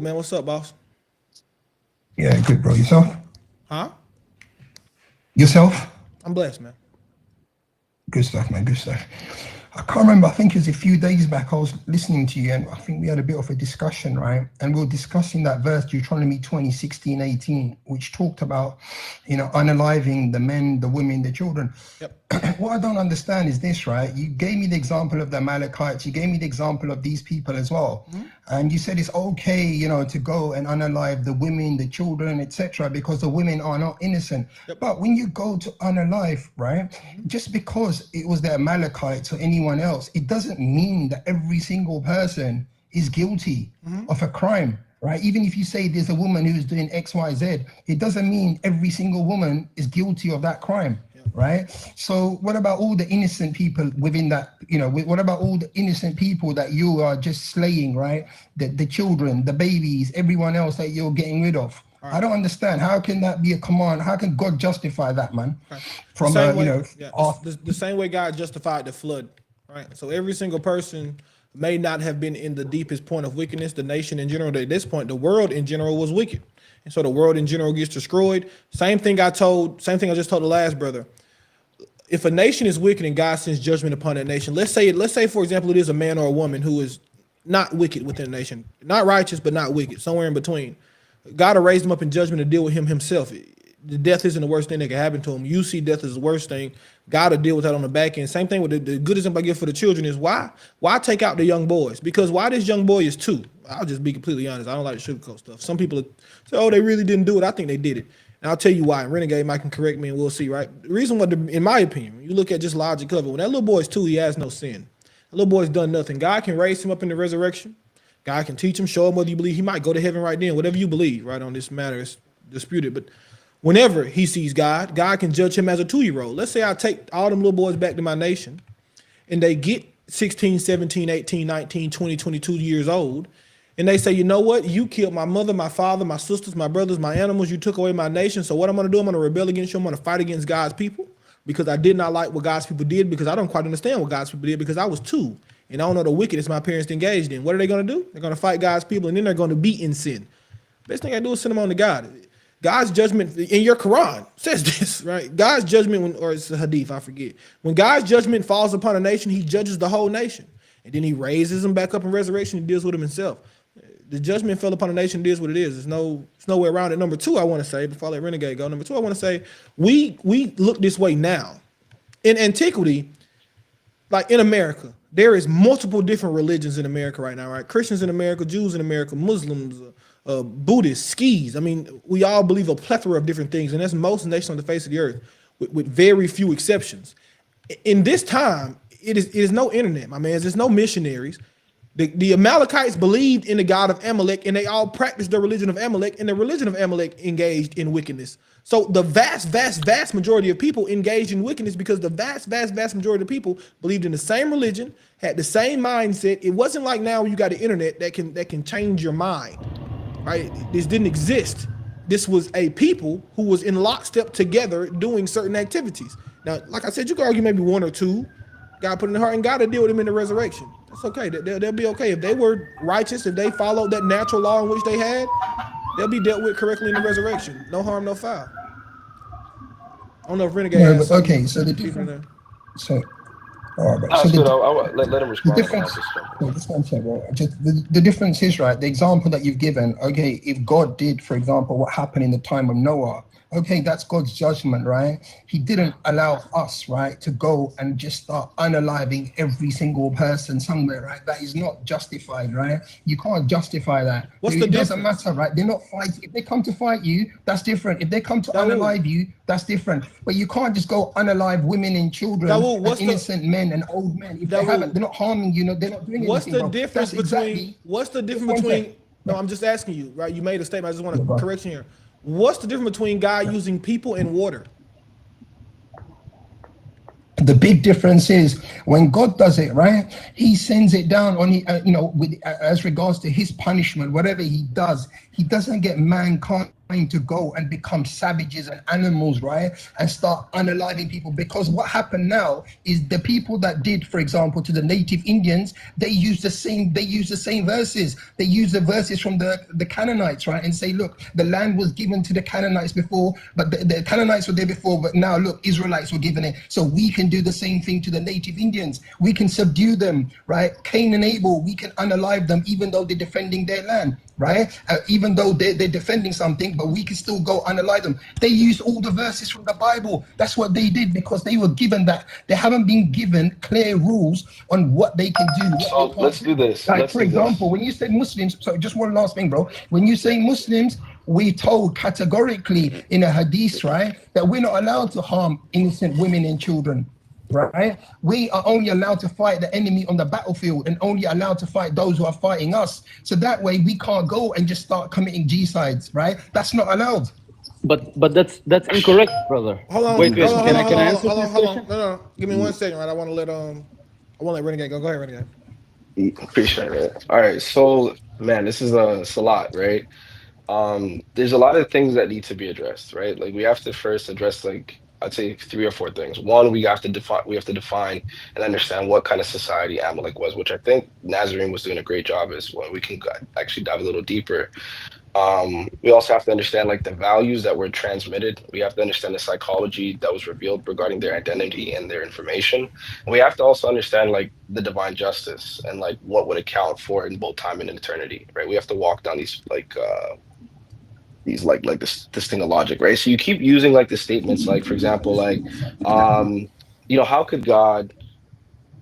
Man, what's up, boss? Yeah, good, bro. Yourself? Huh? Yourself? I'm blessed, man. Good stuff, man. Good stuff. I can't remember. I think it was a few days back. I was listening to you, and I think we had a bit of a discussion, right? And we were discussing that verse, Deuteronomy 20:16-18, which talked about, unaliving the men, the women, the children. Yep. What I don't understand is this, right? You gave me the example of the Amalekites. You gave me the example of these people as well. Mm-hmm. And you said it's okay, to go and unalive the women, the children, etc., because the women are not innocent. Yep. But when you go to unalive, right, just because it was the Amalekites or anyone else, it doesn't mean that every single person is guilty of a crime, right? Even if you say there's a woman who's doing X, Y, Z, it doesn't mean every single woman is guilty of that crime. Right. So what about all the innocent people within that, what about all the innocent people that you are just slaying, right? The children, the babies, everyone else that you're getting rid of. Right. I don't understand. How can that be a command? How can God justify that, man? Right. From, the same way God justified the flood, right? So every single person may not have been in the deepest point of wickedness. The nation in general, at this point, the world in general was wicked. And so the world in general gets destroyed. Same thing I just told the last brother. If a nation is wicked and God sends judgment upon that nation, let's say, for example, it is a man or a woman who is not wicked within a nation, not righteous, but not wicked, somewhere in between. God will raise them up in judgment to deal with him himself. The death isn't the worst thing that can happen to him. You see death as the worst thing. God will deal with that on the back end. Same thing with the good example I give for the children is why take out the young boys? Because why this young boy is 2. I'll just be completely honest. I don't like to sugarcoat stuff. Some people say, oh, they really didn't do it. I think they did it. And I'll tell you why. And Renegade might can correct me and we'll see, right? The reason why, in my opinion, you look at just logic of it, when that little boy's 2, he has no sin. The little boy's done nothing. God can raise him up in the resurrection. God can teach him, show him whether you believe. He might go to heaven right then, whatever you believe, right? On this matter is disputed. But whenever he sees God, God can judge him as a 2-year-old. Let's say I take all them little boys back to my nation and they get 16, 17, 18, 19, 20, 22 years old. And they say, you know what? You killed my mother, my father, my sisters, my brothers, my animals. You took away my nation. So what I'm going to do, I'm going to rebel against you. I'm going to fight against God's people because I did not like what God's people did because I don't quite understand what God's people did because I was 2. And I don't know the wickedness my parents engaged in. What are they going to do? They're going to fight God's people and then they're going to be in sin. Best thing I do is send them on to God. God's judgment in your Quran says this, right? God's judgment, or it's a hadith, I forget. When God's judgment falls upon a nation, he judges the whole nation. And then he raises them back up in resurrection and deals with them himself. The judgment fell upon a nation. It is what it is. There's no way around it. Number 2, I want to say, before I let Renegade go, number 2, I want to say, we look this way now. In antiquity, like in America, there is multiple different religions in America right now, right? Christians in America, Jews in America, Muslims, Buddhists, skis. I mean, we all believe a plethora of different things, and that's most nations on the face of the earth, with very few exceptions. In this time, it is no internet, my man. There's no missionaries. The Amalekites believed in the god of Amalek, and they all practiced the religion of Amalek, and the religion of Amalek engaged in wickedness. So the vast majority of people engaged in wickedness because the vast majority of people believed in the same religion, had the same mindset. It wasn't like now you got the internet that can change your mind, right? This didn't exist. This was a people who was in lockstep together doing certain activities. Now, like I said, you could argue maybe 1 or 2. God put in the heart, and God will deal with them in the resurrection. That's okay. They'll be okay. If they were righteous, if they followed that natural law in which they had, they'll be dealt with correctly in the resurrection. No harm, no foul. I don't know if Renegade has okay, so the difference. So, all right, so I'll let him respond. The difference is, right, the example that you've given, okay, if God did, for example, what happened in the time of Noah, okay, that's God's judgment, right? He didn't allow us, right, to go and just start unaliving every single person somewhere, right? That is not justified, right? You can't justify that. It doesn't matter, right? They're not fighting. If they come to fight you, that's different. If they come to unalive you, that's different. But you can't just go unalive women and children and innocent men and old men. If they're not harming you, they're not doing anything. What's the difference between? No, I'm just asking you, right? You made a statement. I just want to correct you here. What's the difference between God using people and water? The big difference is when God does it, right? He sends it down on, with as regards to his punishment, whatever he does, he doesn't get mankind to go and become savages and animals, right? And start unaliving people. Because what happened now is the people that did, for example, to the native Indians, they use the same verses. They use the verses from the Canaanites, right? And say, look, the land was given to the Canaanites before, but the Canaanites were there before, but now look, Israelites were given it. So we can do the same thing to the native Indians. We can subdue them, right? Cain and Abel, we can unalive them even though they're defending their land, right? Even though they're defending something, but we can still go unalive them. They used all the verses from the Bible. That's what they did because they were given that. They haven't been given clear rules on what they can do, what So they let's can't do do. this. Like, Let's for do this. example, when you say Muslims, so just one last thing, bro. When you say Muslims, we told categorically in a hadith, right, that we're not allowed to harm innocent women and children. Right? We are only allowed to fight the enemy on the battlefield and only allowed to fight those who are fighting us. So that way we can't go and just start committing G-sides, right? That's not allowed. But that's incorrect, brother. Hold on, Wait, hold wait. on, Can hold I on, can I hold on, answer hold on, this hold on. question? No, no, give me 1 second, right? I want to let Renegade go. Go ahead, Renegade. Appreciate it. All right. So, man, this is a lot, right? There's a lot of things that need to be addressed, right? Like we have to first address like I'd say 3 or 4 things. One, we have to define and understand what kind of society Amalek was, which I think Nazarene was doing a great job as well. We can actually dive a little deeper. We also have to understand like the values that were transmitted. We have to understand the psychology that was revealed regarding their identity and their information. And we have to also understand like the divine justice and like what would account for in both time and in eternity, right? We have to walk down these like this thing of logic, right? So you keep using like the statements, like for example, like um, how could God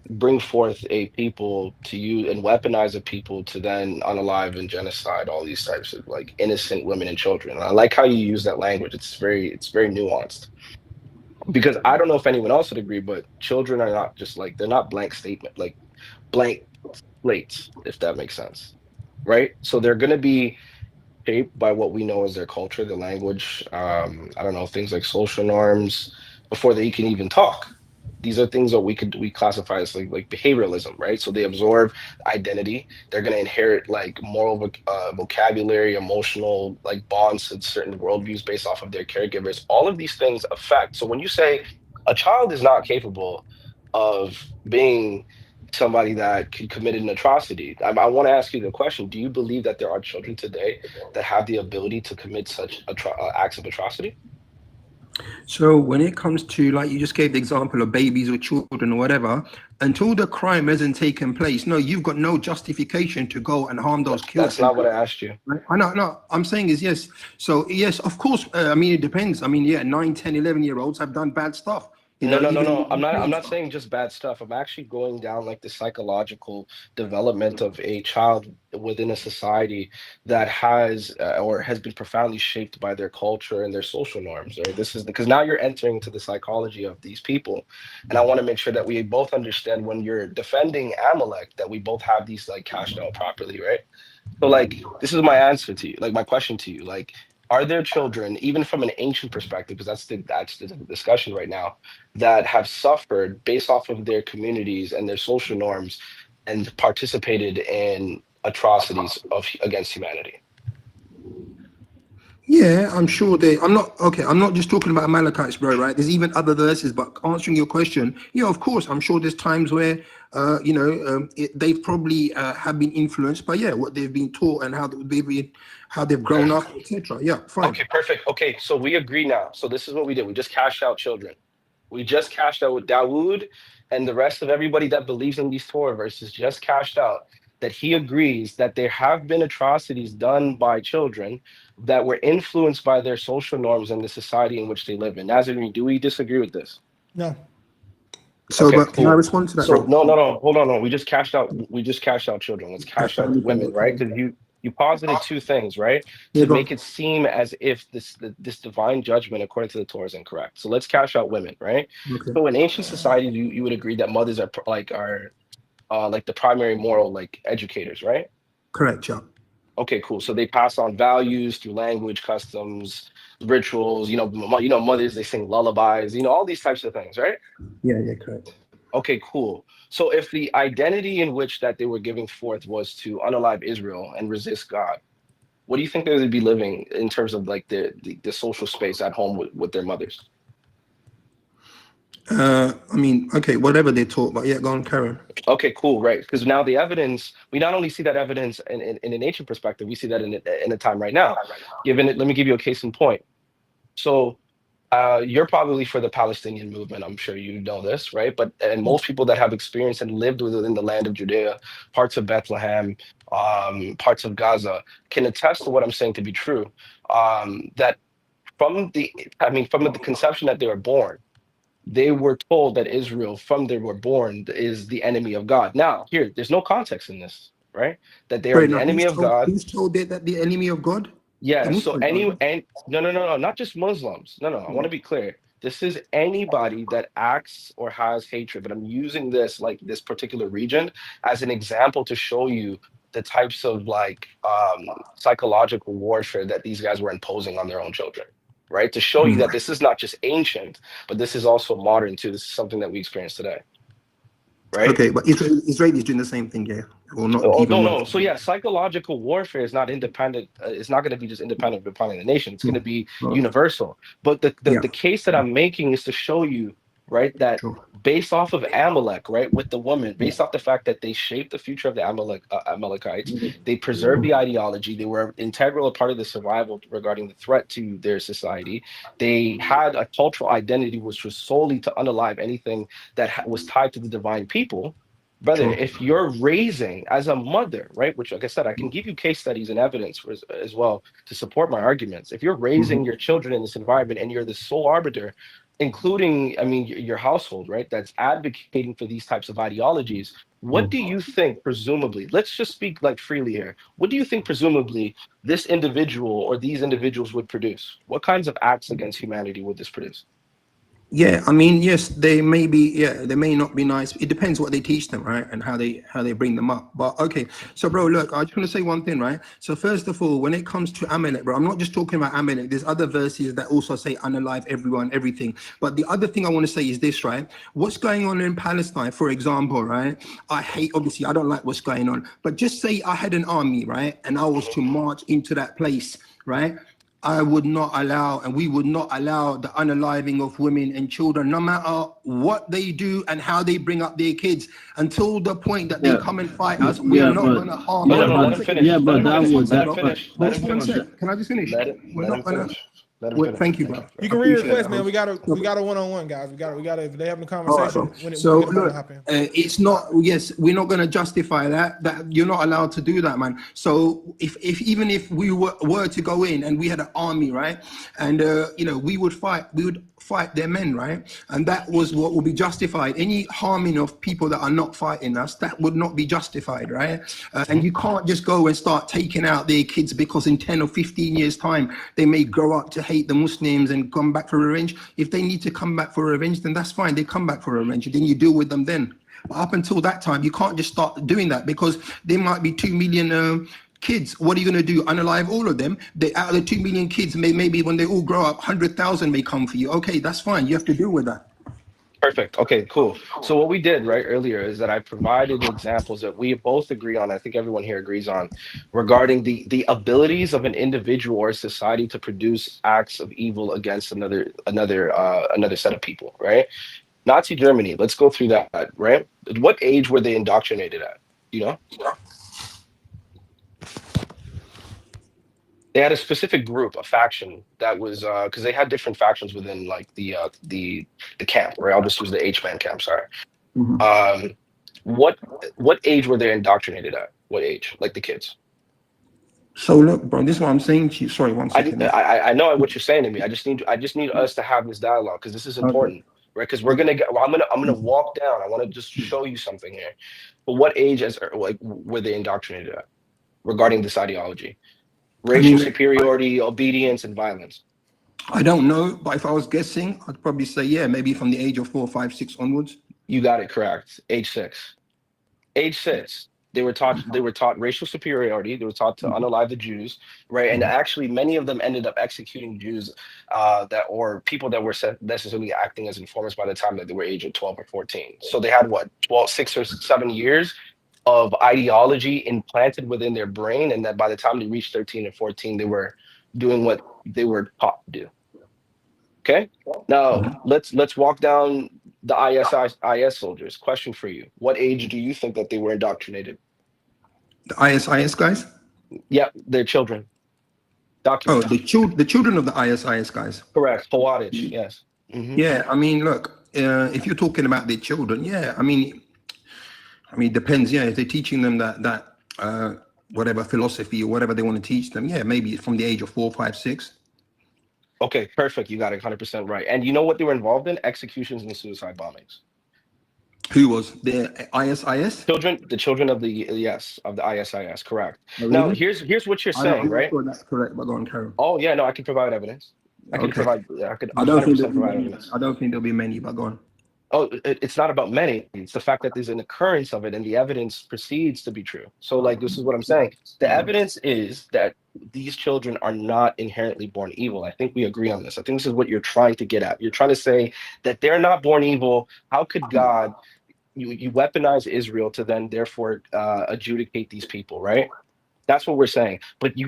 bring forth a people to you and weaponize a people to then unalive and genocide all these types of like innocent women and children? And I like how you use that language. It's very nuanced because I don't know if anyone else would agree, but children are not just like they're not blank statement, like blank slates, if that makes sense, right? So they're going to be shaped by what we know as their culture, the language, I don't know, things like social norms before they can even talk. These are things that we classify as like behavioralism, right? So they absorb identity. They're going to inherit like moral vocabulary, emotional like bonds to certain worldviews based off of their caregivers. All of these things affect. So when you say a child is not capable of being somebody that could commit an atrocity, I want to ask you the question: do you believe that there are children today that have the ability to commit such acts of atrocity? So when it comes to, like you just gave the example of babies or children or whatever, until the crime hasn't taken place, no, you've got no justification to go and harm those That's children. not what I asked you. Right? I know, no, I'm saying is yes. So yes, of course. I mean, it depends. I mean, yeah, 9, 10, 11-year-olds have done bad stuff. You No, know, no, no, even in no. the I'm UK and not stuff. saying just bad stuff. I'm actually going down like the psychological development of a child within a society that has or has been profoundly shaped by their culture and their social norms. Right? This is because now you're entering into the psychology of these people, and I want to make sure that we both understand when you're defending Amalek that we both have these like cashed out properly, right? So, like, this is my answer to you, like, my question to you. Like, are there children, even from an ancient perspective, because that's the discussion right now, that have suffered based off of their communities and their social norms and participated in atrocities against humanity? Yeah, I'm sure they. I'm not okay. I'm not just talking about Amalekites, bro. Right? There's even other verses, but answering your question, yeah, of course, I'm sure there's times where, they've probably have been influenced by what they've been taught and how they've Okay. grown up, etc. Yeah, fine. Okay, perfect. Okay, so we agree now. So this is what we did. We just cashed out children. We just cashed out with Dawood and the rest of everybody that believes in these Torah verses just cashed out that he agrees that there have been atrocities done by children that were influenced by their social norms and the society in which they live in. Nazarene, do we disagree with this? No. So, Okay, but can I cool. respond to that, So bro? no, no, no, hold on, no. We just cashed out children. Let's cash out women, right? Because you posited two things, right? Yeah, To go on. make it seem as if this divine judgment, according to the Torah, is incorrect. So let's cash out women, right? Okay. So in ancient society, you would agree that mothers are like the primary moral like educators, right? Correct, yeah. Okay, cool. So they pass on values through language, customs, rituals. Mothers they sing lullabies. All these types of things, right? Yeah, yeah, correct. Okay, cool. So if the identity in which that they were giving forth was to unalive Israel and resist God, What do you think they would be living in terms of like the social space at home with their mothers? I mean, okay, whatever they taught, but yeah, go on, Karen. Okay, cool, right? Because now the evidence, we not only see that evidence in an ancient perspective, we see that in a time right now. Given it, let me give you a case in point. So you're probably for the Palestinian movement. I'm sure you know this, right? But and most people that have experienced and lived within the land of Judea, parts of Bethlehem, parts of Gaza, can attest to what I'm saying to be true. That from the conception that they were born, they were told that Israel, from they were born, is the enemy of God. Now, here, there's no context in this, right? That they are Wait, the no, enemy of God. who's told that the enemy of God? The Yeah, so Muslims, any are. and no, not just Muslims. No, I want to be clear. This is anybody that acts or has hatred, but I'm using this like this particular region as an example to show you the types of like psychological warfare that these guys were imposing on their own children, right? To show you that this is not just ancient, but this is also modern too. This is something that we experience today, right? Okay, but Israelis doing the same thing, yeah, or not Oh even no, worse. no. So yeah, psychological warfare is not independent. It's not going to be just independent of defining the nation. It's going to be Right. universal. But Yeah, the case that I'm making is to show you, right, that sure. based off of Amalek, right, with the woman, Yeah. based off the fact that they shaped the future of the Amalekites, they preserved the ideology. They were integral a part of the survival regarding the threat to their society. They had a cultural identity which was solely to unalive anything that was tied to the divine people. Brother, Sure. if you're raising as a mother, right, which, like I said, I can give you case studies and evidence for, as well to support my arguments. If you're raising Mhm. your children in this environment and you're the sole arbiter, including, I mean, your household, right, that's advocating for these types of ideologies, what do you think, presumably, let's just speak like freely here. What do you think, presumably, this individual or these individuals would produce? What kinds of acts against humanity would this produce? Yeah, I mean, yes, they may be, yeah, they may not be nice. It depends what they teach them, right? And how they bring them up. But okay, so bro, look, I just want to say one thing, right? So first of all, when it comes to Amalek, bro, I'm not just talking about Amalek. There's other verses that also say unalive everyone, everything. But the other thing I want to say is this, right? What's going on in Palestine, for example, right? Obviously, I don't like what's going on, but just say I had an army, right? And I was to march into that place, right? I would not allow, and we would not allow the unaliving of women and children, no matter what they do and how they bring up their kids, until the point that they Yeah, come and fight us. We are yeah, not going to harm. No, Hold on let one him second. finish. yeah, Let but him One that finish. second, would Let sorry, him that, bro. finish. Let him Hold one finish. sec. Can I just finish? We're Let him not gonna. finish. Let him Wait, finish. thank you, bro. You I can appreciate re-request, that, man. bro. We got a one-on-one, guys. We got if they having a All right, conversation, bro. we'll So get about to look, hop in. it's not. Yes, we're not going to justify that. That you're not allowed to do that, man. So if even if we were to go in and we had an army, right, and we would fight. We would fight their men, right, and that was what would be justified. Any harming of people that are not fighting us, that would not be justified, right? And you can't just go and start taking out their kids because in 10 or 15 years' time they may grow up to hate the Muslims and come back for revenge. If they need to come back for revenge, then that's fine. They come back for revenge. Then you deal with them then. But up until that time, you can't just start doing that because there might be 2 million kids. What are you going to do? Unalive all of them? Out of the 2 million kids, maybe when they all grow up, 100,000 may come for you. Okay, that's fine. You have to deal with that. Perfect. Okay, cool. So what we did right earlier is that I provided examples that we both agree on. I think everyone here agrees on regarding the abilities of an individual or society to produce acts of evil against another set of people, right? Nazi Germany, let's go through that, right? At what age were they indoctrinated at? You know? They had a specific group, a faction that was because they had different factions within like the camp, right? I'll just use the H-man camp, sorry. Mhm. Um, what what age were they indoctrinated at? What age? Like the kids? So look, bro, this is what I'm saying to you. Sorry, one I second. I know what you're saying to me. I just need us to have this dialogue because this is Okay. important, right? Because we're gonna get. Well, I'm gonna walk down. I want to just show you something here. But what age as like were they indoctrinated at regarding this ideology? I Racial mean, superiority, obedience, and violence. I don't know, but if I was guessing, I'd probably say, yeah, maybe from the age of 4, 5, 6 onwards. You got it correct. Age 6. Age 6. They were taught racial superiority. They were taught to unalive the Jews, right? And actually, many of them ended up executing Jews that or people that were necessarily acting as informants by the time that they were age of 12 or 14. So they had what 12, 6 or 7 years of ideology implanted within their brain, and that by the time they reached 13 and 14, they were doing what they were taught to do. Okay. Now let's walk down the IS soldiers. Question for you: what age do you think that they were indoctrinated? The ISIS guys. Yeah, their children. Oh, Documented. the children of the ISIS guys. Correct. Hawadich. Yes. Yeah, I mean, look, if you're talking about their children, yeah, I mean, it depends. Yeah, if they're teaching them that whatever philosophy or whatever they want to teach them, yeah, maybe it's from the age of 4, 5, 6. Okay, perfect. You got it 100% right. And you know what they were involved in? Executions and suicide bombings. Who was the ISIS? Children, the children of the yes, of the ISIS, correct. Oh, Now, really? here's what you're I'm saying, not right? sure that's correct, but go on, Carol. Oh yeah, no, I can provide evidence. I could Okay. I could I don't think there'll 100% be provide many. evidence. I don't think there'll be many, but go on. Oh, it's not about many. It's the fact that there's an occurrence of it and the evidence proceeds to be true. So, like, this is what I'm saying. The evidence is that these children are not inherently born evil. I think we agree on this. I think this is what you're trying to get at. You're trying to say that they're not born evil. How could God, you weaponize Israel to then therefore adjudicate these people, right? That's what we're saying. But you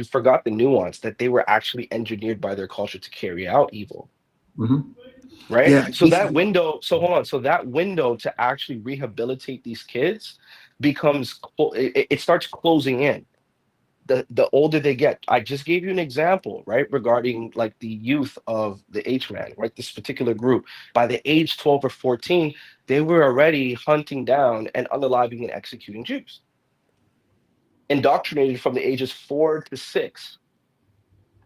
forgot the nuance that they were actually engineered by their culture to carry out evil. Mm-hmm. Right. Yeah. So that window, so hold on. So that window to actually rehabilitate these kids becomes, it starts closing in. The older they get. I just gave you an example, right, regarding like the youth of the H-man, right? This particular group. By the age 12 or 14, they were already hunting down and unaliving and executing Jews. Indoctrinated from the ages 4 to 6.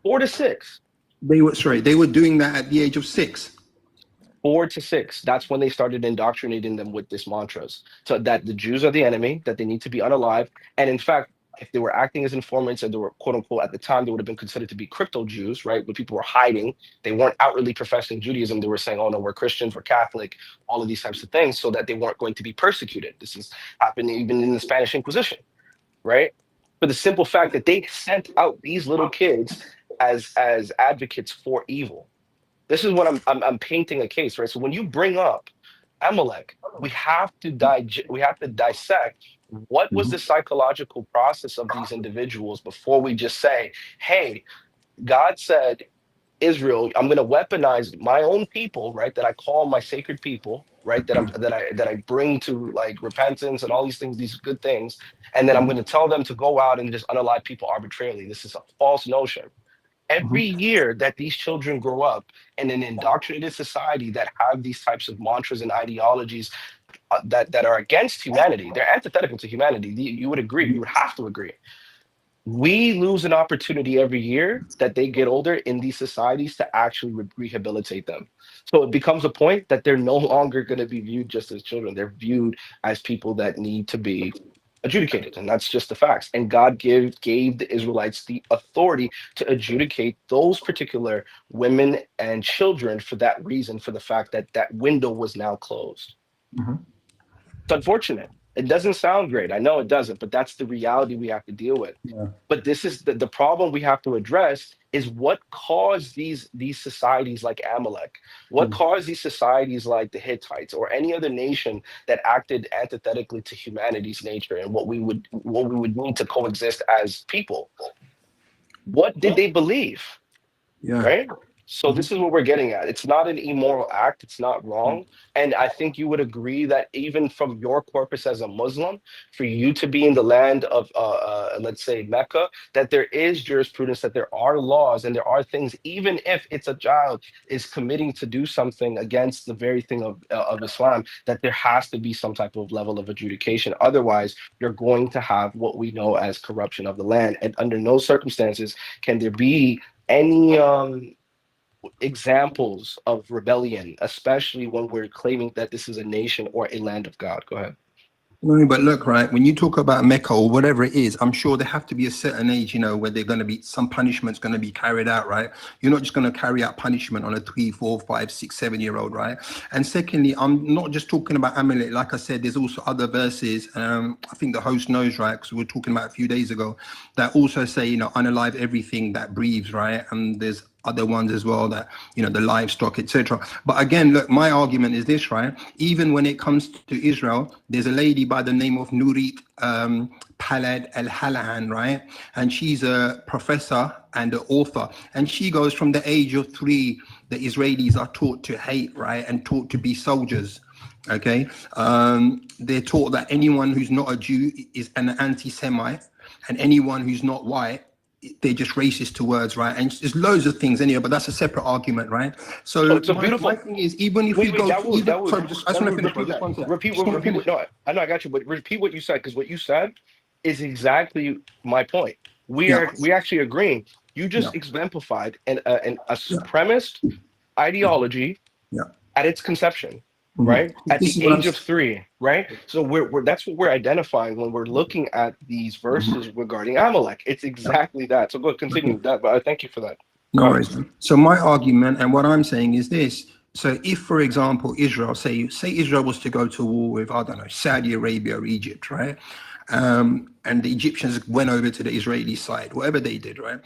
4 to 6. They were doing that at the age of 6. 4 to 6. That's when they started indoctrinating them with this mantras. So that the Jews are the enemy, that they need to be unalived. And in fact, if they were acting as informants and they were quote unquote at the time, they would have been considered to be crypto Jews, right? When people were hiding, they weren't outwardly professing Judaism. They were saying, oh no, we're Christians, we're Catholic, all of these types of things, so that they weren't going to be persecuted. This has happened even in the Spanish Inquisition, right? For the simple fact that they sent out these little kids as advocates for evil. This is what I'm painting a case, right? So when you bring up Amalek, we have to dissect what was the psychological process of these individuals before we just say, hey, God said, Israel, I'm going to weaponize my own people, right? That I call my sacred people, right? That I bring to like repentance and all these things, these good things, and then I'm going to tell them to go out and just unalive people arbitrarily. This is a false notion. Every year that these children grow up in an indoctrinated society that have these types of mantras and ideologies that are against humanity, they're antithetical to humanity. You would agree, you would have to agree. We lose an opportunity every year that they get older in these societies to actually rehabilitate them. So it becomes a point that they're no longer going to be viewed just as children. They're viewed as people that need to be adjudicated, and that's just the facts. And God gave the Israelites the authority to adjudicate those particular women and children for that reason, for the fact that that window was now closed. It's unfortunate. It doesn't sound great. I know it doesn't, but that's the reality we have to deal with. Yeah. But this is the problem we have to address is what caused these societies like Amalek, what caused these societies like the Hittites or any other nation that acted antithetically to humanity's nature and what we would need to coexist as people. What did they believe? Yeah. Right? So this is what we're getting at. It's not an immoral act. It's not wrong. And I think you would agree that even from your corpus as a Muslim, for you to be in the land of, let's say, Mecca, that there is jurisprudence, that there are laws, and there are things, even if it's a child is committing to do something against the very thing of Islam, that there has to be some type of level of adjudication. Otherwise, you're going to have what we know as corruption of the land. And under no circumstances can there be any examples of rebellion, especially when we're claiming that this is a nation or a land of God. Go ahead. No, but look, right, when you talk about Mecca or whatever it is, I'm sure there have to be a certain age, where they're going to be, some punishment's going to be carried out, right? You're not just going to carry out punishment on a 3, 4, 5, 6, 7-year-old, right? And secondly, I'm not just talking about Amalek. Like I said, there's also other verses. I think the host knows, right? Because we were talking about a few days ago, that also say, unalive everything that breathes, right? And there's other ones as well, that, you know, the livestock, etc. But again, look, my argument is this, right? Even when it comes to Israel, there's a lady by the name of Nurit Palad El Halahan, right? And she's a professor and an author, and she goes, from the age of 3, the Israelis are taught to hate, right, and taught to be soldiers. Okay, they're taught that anyone who's not a Jew is an anti-Semite, and anyone who's not white, they're just racist towards, right? And there's loads of things anyway, but that's a separate argument, right? So it's a beautiful. my thing is, even if Wait, we go, that was sorry, I just want to finish, bro. Just one sec. repeat Just wanna repeat finish. no, I know I got you, but repeat what you said, because what you said is exactly my point. Yeah, We actually agreeing. You yeah, just exemplified a yeah, supremacist ideology yeah. at its conception, Mhm. right? At This the is what I'm. age of 3, right? So we're that's what we're identifying when we're looking at these Mhm. verses regarding Amalek. It's Yeah. exactly that. So go continue with that, but I thank you for that. No Go ahead. worries. So my argument and what I'm saying is this. So if, for example, Israel, say Israel was to go to war with, I don't know, Saudi Arabia or Egypt, right? And the Egyptians went over to the Israeli side, whatever they did, right?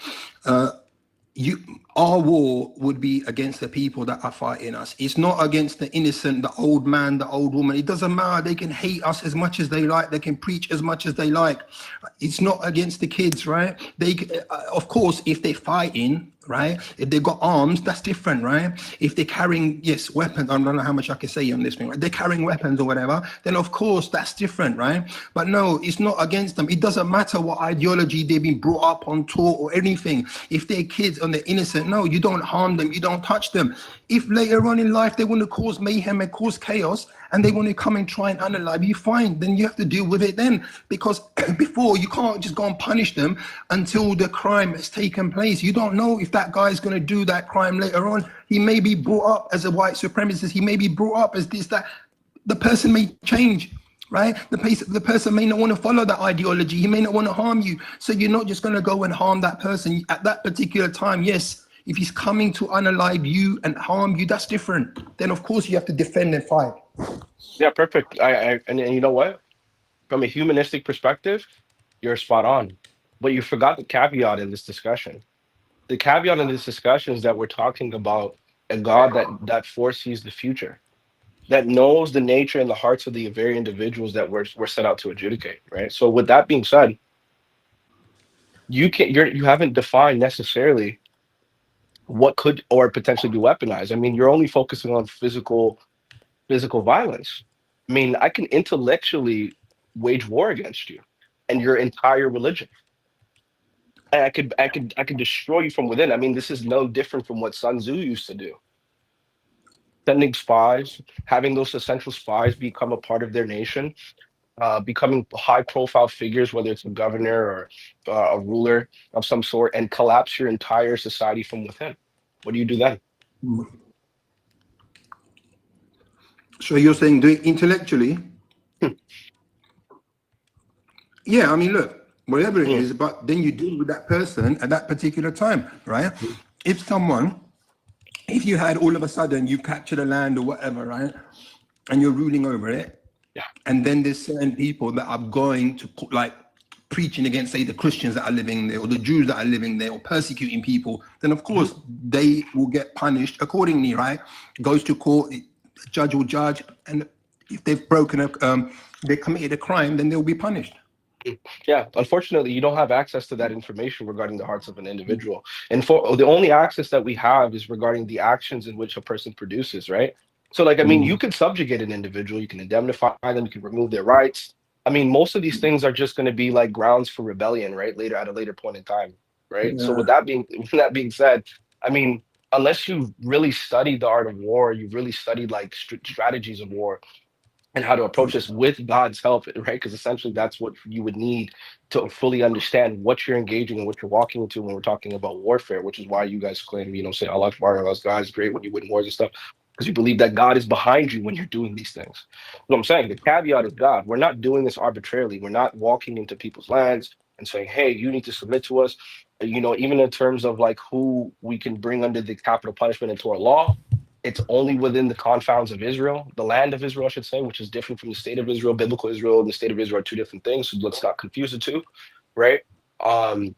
You, our war would be against the people that are fighting us. It's not against the innocent, the old man, the old woman. It doesn't matter. They can hate us as much as they like. They can preach as much as they like. It's not against the kids, right? They, of course, if they're fighting, right? If they've got arms, that's different, right? If they're carrying, yes, weapons, I don't know how much I can say on this thing, right? They're carrying weapons or whatever, then of course that's different, right? But no, it's not against them. It doesn't matter what ideology they've been brought up on, taught or anything. If they're kids and they're innocent, no, you don't harm them, you don't touch them. If later on in life they want to cause mayhem and cause chaos, and they want to come and try and unalive you, fine, then you have to deal with it then. Because before, you can't just go and punish them until the crime has taken place. You don't know if that guy is going to do that crime later on. He may be brought up as a white supremacist. He may be brought up as this, that. The person may change, right? The person may not want to follow that ideology. He may not want to harm you. So you're not just going to go and harm that person at that particular time. Yes, if he's coming to unalive you and harm you, that's different. Then of course you have to defend and fight. Yeah, perfect. And you know what? From a humanistic perspective, you're spot on. But you forgot the caveat in this discussion. The caveat in this discussion is that we're talking about a God that foresees the future, that knows the nature and the hearts of the very individuals that we're set out to adjudicate, right? So with that being said, you haven't defined necessarily what could or potentially be weaponized. I mean, you're only focusing on physical violence. I mean, I can intellectually wage war against you and your entire religion. And I could destroy you from within. I mean, this is no different from what Sun Tzu used to do. Sending spies, having those essential spies become a part of their nation, becoming high profile figures, whether it's a governor or a ruler of some sort, and collapse your entire society from within. What do you do then? So you're saying do it intellectually? Yeah, I mean, look, whatever it Mm, is, but then you deal with that person at that particular time, right? mm, If you had all of a sudden you captured a land or whatever, right, and you're ruling over it, yeah. and then there's certain people that are going to like preaching against, say, the Christians that are living there or the Jews that are living there or persecuting people, then of Mhm. course they will get punished accordingly, right? Goes to court, the judge will judge, and if they've they committed a crime, then they'll be punished. Yeah, unfortunately, you don't have access to that information regarding the hearts of an individual. And for the only access that we have is regarding the actions in which a person produces, right? So, like, I mean, you Mm. can subjugate an individual, you can indemnify them, you can remove their rights. I mean, most of these things are just going to be like grounds for rebellion, right? Later at a later point in time, right? So, Yeah. with that being said, I mean, unless you've really studied the art of war, you've really studied like strategies of war, and how to approach this with God's help, right? Because essentially that's what you would need to fully understand what you're engaging and what you're walking into when we're talking about warfare, which is why you guys claim, say Allah Akbar, Allah's God is great when you win wars and stuff, because you believe that God is behind you when you're doing these things. What I'm saying, the caveat is God. We're not doing this arbitrarily. We're not walking into people's lands and saying, hey, you need to submit to us. Even in terms of like who we can bring under the capital punishment into our law, it's only within the confounds of Israel, the land of Israel, I should say, which is different from the state of Israel. Biblical Israel and the state of Israel are two different things. So let's not confuse the two, right? Um,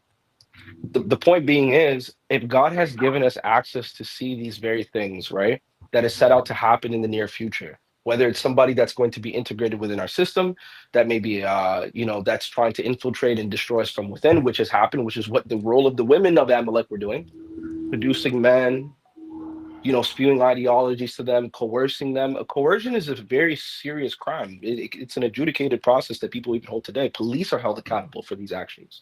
The point being is, if God has given us access to see these very things, right, that is set out to happen in the near future, whether it's somebody that's going to be integrated within our system, that may be, that's trying to infiltrate and destroy us from within, which has happened, which is what the role of the women of Amalek were doing, producing men, spewing ideologies to them, coercing them. Coercion is a very serious crime. It's an adjudicated process that people even hold today. Police are held accountable for these actions.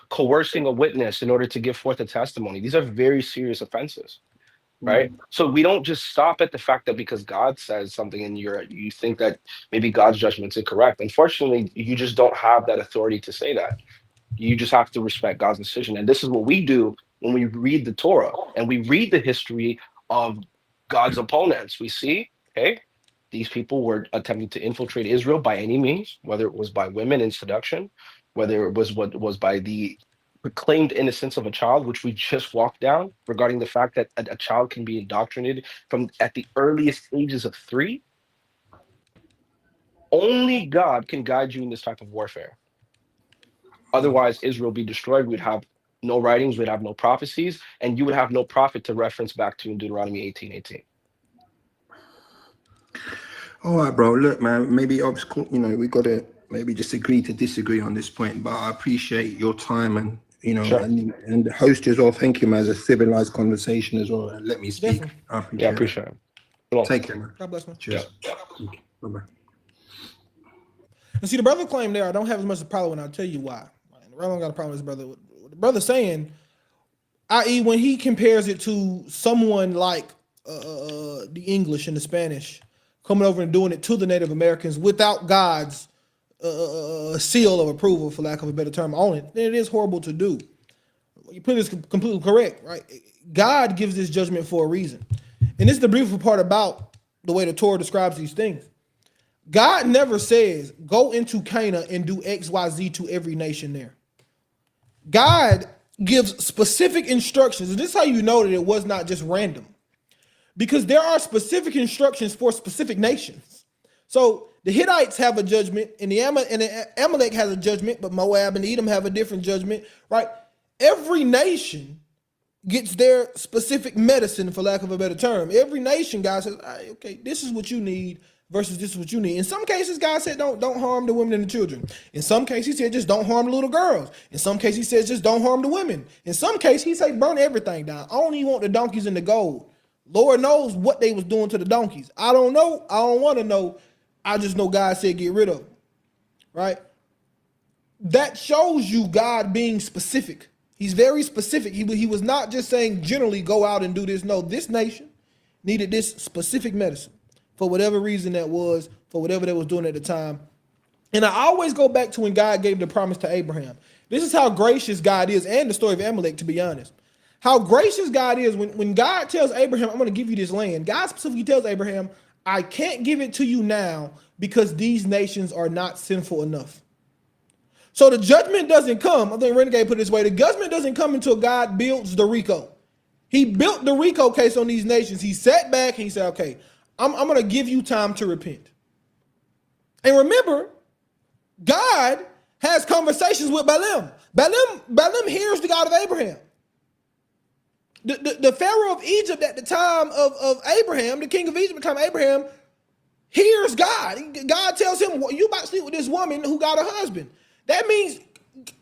Coercing a witness in order to give forth a testimony. These are very serious offenses, right? So we don't just stop at the fact that because God says something and you think that maybe God's judgment's incorrect. Unfortunately, you just don't have that authority to say that. You just have to respect God's decision. And this is what we do when we read the Torah and we read the history of God's opponents. We see, hey, these people were attempting to infiltrate Israel by any means, whether it was by women in seduction, whether it was what was by the proclaimed innocence of a child, which we just walked down, regarding the fact that a child can be indoctrinated from at the earliest ages of 3. Only God can guide you in this type of warfare. Otherwise, Israel be destroyed. We'd have no writings, we'd have no prophecies, and you would have no prophet to reference back to in Deuteronomy 18:18. All right, bro. Look, man, maybe we got to maybe just agree to disagree on this point, but I appreciate your time and, Sure. and the host as well. Thank you, man. It's a civilized conversation as well. And let me speak. Definitely. I appreciate Yeah, I it. appreciate it. Come on. Take care, man. God bless, man. Cheers. Bye-bye. And see, the brother claimed there, I don't have as much of a problem when I tell you why. The brother don't got a problem with his brother. What the brother saying, i.e., when he compares it to someone like the English and the Spanish coming over and doing it to the Native Americans without God's seal of approval, for lack of a better term, on it, then it is horrible to do. You put this completely correct, right? God gives this judgment for a reason. And this is the beautiful part about the way the Torah describes these things. God never says, go into Canaan and do X, Y, Z to every nation there. God gives specific instructions. And this is how you know that it was not just random. Because there are specific instructions for specific nations. So the Hittites have a judgment, and the Amalek has a judgment, but Moab and Edom have a different judgment, right? Every nation gets their specific medicine, for lack of a better term. Every nation, God says, okay, this is what you need versus this is what you need. In some cases, God said, don't harm the women and the children. In some cases, he said, just don't harm the little girls. In some cases, he says, just don't harm the women. In some cases, he said, burn everything down. I only want the donkeys and the gold. Lord knows what they was doing to the donkeys. I don't know. I don't want to know. I just know God said get rid of them, right? That shows you God being specific. He's very specific. He was not just saying generally go out and do this. No, this nation needed this specific medicine for whatever reason that was, for whatever they was doing at the time. And I always go back to when God gave the promise to Abraham. This is how gracious God is, and the story of Amalek, to be honest. How gracious God is when God tells Abraham, I'm going to give you this land. God specifically tells Abraham, I can't give it to you now because these nations are not sinful enough. So the judgment doesn't come. I think Renegade put it this way. The judgment doesn't come until God builds the RICO. He built the RICO case on these nations. He sat back and he said, okay, I'm going to give you time to repent. And remember, God has conversations with Balaam. Balaam hears the God of Abraham. The Pharaoh of Egypt at the time of Abraham, the king of Egypt at the time of Abraham, hears God. God tells him, well, you about to sleep with this woman who got a husband. That means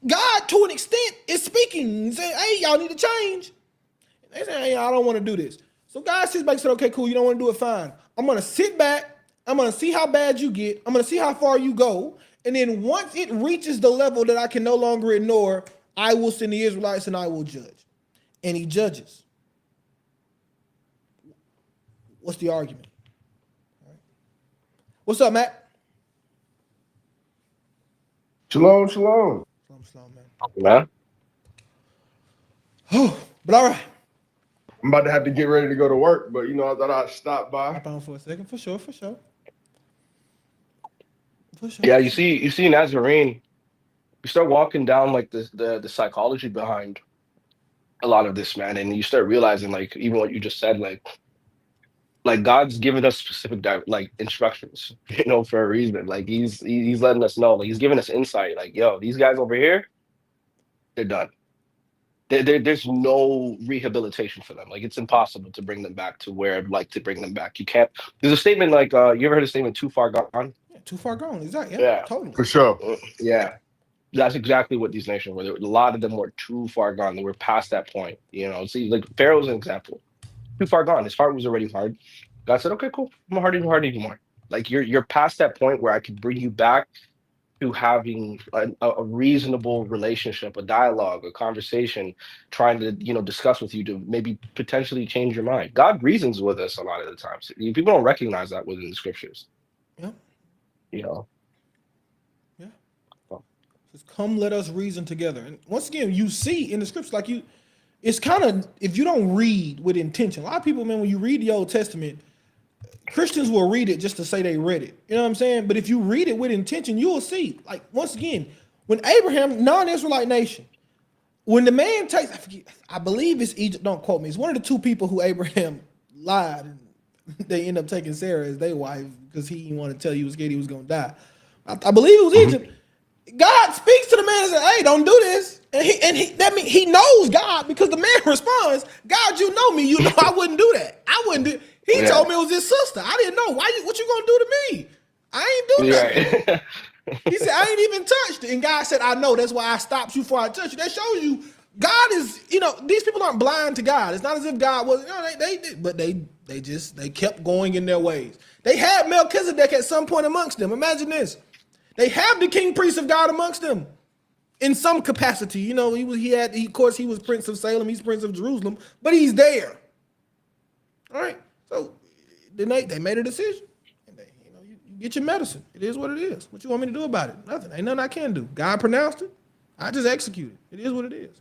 God, to an extent, is speaking, saying, hey, y'all need to change. They say, hey, I don't want to do this. So God sits back and said, okay, cool, you don't want to do it, fine. I'm going to sit back. I'm going to see how bad you get. I'm going to see how far you go. And then once it reaches the level that I can no longer ignore, I will send the Israelites and I will judge. And he judges. What's the argument? Right. What's up, Matt? Shalom, shalom. Shalom, man. Man. Oh, but all right. I'm about to have to get ready to go to work, but I thought I'd stop by. Hop on for a second, for sure. Yeah, you see Nazarene, you start walking down like the psychology behind a lot of this, man, and you start realizing, like, even what you just said, like God's given us specific instructions, for a reason. Like he's letting us know, like he's giving us insight, like, yo, these guys over here, they're done. There's no rehabilitation for them. Like it's impossible to bring them back to where I'd like to bring them back. You can't. There's a statement like you ever heard a statement "too far gone"? Yeah, too far gone. Exactly. Yeah, Yeah, totally. For sure. yeah. That's exactly what these nations were. A lot of them were too far gone. They were past that point. You know, see, like Pharaoh's an example. Too far gone. His heart was already hard. God said, "Okay, cool. I'm not hard anymore." Like you're past that point where I could bring you back to having a reasonable relationship, a dialogue, a conversation, trying to discuss with you to maybe potentially change your mind. God reasons with us a lot of the times. People don't recognize that within the scriptures. Yeah. You know. Yeah. Oh. Says, come, let us reason together. And once again, you see in the scriptures, like it's kind of, if you don't read with intention, a lot of people, man, when you read the Old Testament, Christians will read it just to say they read it. You know what I'm saying? But if you read it with intention, you will see. Like, once again, when Abraham, non-Israelite nation, when the man takes, I believe it's Egypt, don't quote me, it's one of the two people who Abraham lied and they end up taking Sarah as their wife because he didn't want to tell you he was scared he was going to die. I believe it was Egypt. God speaks to the man and says, "Hey, don't do this." And that means he knows God because the man responds, "God, you know me. You know I wouldn't do that. I wouldn't do." He told me it was his sister. I didn't know. What you gonna do to me? I ain't do nothing. Right. He said, "I ain't even touched it." And God said, "I know. That's why I stopped you before I touched you." That shows you God is, these people aren't blind to God. It's not as if God was, they did, but they kept going in their ways. They had Melchizedek at some point amongst them. Imagine this. They have the king priest of God amongst them in some capacity. Of course, he was Prince of Salem, he's Prince of Jerusalem, but he's there. All right. So then they made a decision. And you get your medicine. It is what it is. What you want me to do about it? Nothing. Ain't nothing I can do. God pronounced it. I just execute it. It is what it is.